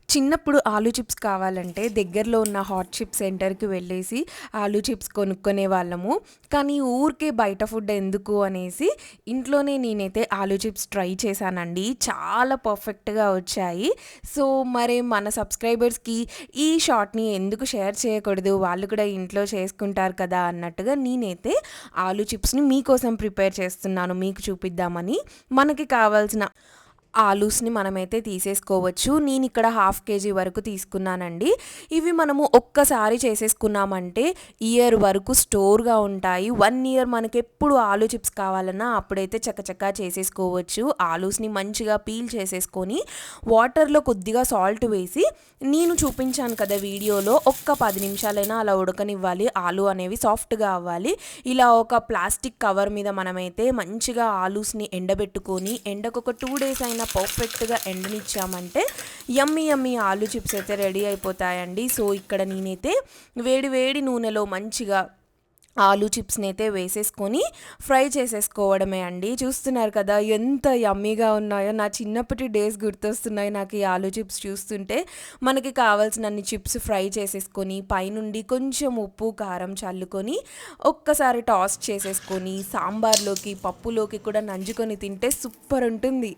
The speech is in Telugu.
చిన్నప్పుడు ఆలు చిప్స్ కావాలంటే దగ్గరలో ఉన్న హాట్ చిప్ సెంటర్‌కి వెళ్ళేసి ఆలు చిప్స్ కొనుక్కునే వాళ్ళము. కానీ ఊరికే బయట ఫుడ్ ఎందుకు అనేసి ఇంట్లోనే నేనైతే ఆలు చిప్స్ ట్రై చేశానండి. చాలా పర్ఫెక్ట్‌గా వచ్చాయి. సో, మరి మన సబ్స్క్రైబర్స్‌కి ఈ షార్ట్‌ని ఎందుకు షేర్ చేయకూడదు? వాళ్ళు కూడా ఇంట్లో చేసుకుంటారు కదా! అన్నట్టుగా నేనైతే ఆలు చిప్స్‌ని మీకోసం ప్రిపేర్ చేస్తున్నాను మీకు చూపిద్దామని. మనకి కావాల్సిన ఆలూస్‌ని మనమైతే తీసేసుకోవచ్చు. నేనిక్కడ హాఫ్ కేజీ వరకు తీసుకున్నానండి. ఇవి మనము ఒక్కసారి చేసేసుకున్నామంటే ఇయర్ వరకు స్టోర్‌గా ఉంటాయి. 1 ఇయర్ మనకెప్పుడు ఆలు చిప్స్ కావాలన్నా అప్పుడైతే చకచకా చేసేసుకోవచ్చు. ఆలూస్‌ని మంచిగా పీల్ చేసేసుకొని వాటర్‌లో కొద్దిగా సాల్ట్ వేసి నేను చూపించాను కదా వీడియోలో ఒక్క 10 నిమిషాలైనా అలా ఉడకనివ్వాలి. ఆలు అనేవి సాఫ్ట్‌గా అవ్వాలి. ఇలా ఒక ప్లాస్టిక్ కవర్ మీద మనమైతే మంచిగా ఆలూస్‌ని ఎండబెట్టుకొని ఎండకొక 2 డేస్ అయినా పర్ఫెక్ట్‌గా ఎండనిచ్చామంటే యమ్మీ యమ్మీ ఆలు చిప్స్ అయితే రెడీ అయిపోతాయండి. సో, ఇక్కడ నేనైతే వేడి వేడి నూనెలో మంచిగా ఆలు చిప్స్‌నైతే వేసేసుకొని ఫ్రై చేసేసుకోవడమే అండి. చూస్తున్నారు కదా! ఎంత యమ్మీగా ఉన్నాయో. నా చిన్నప్పటి డేస్ గుర్తొస్తున్నాయి నాకు ఈ ఆలు చిప్స్ చూస్తుంటే. మనకి కావాల్సినన్ని చిప్స్ ఫ్రై చేసేసుకొని పైనుండి కొంచెం ఉప్పు, కారం చల్లుకొని ఒక్కసారి టాస్ చేసేసుకొని సాంబార్‌లోకి, పప్పులోకి కూడా నంజుకొని తింటే సూపర్ ఉంటుంది.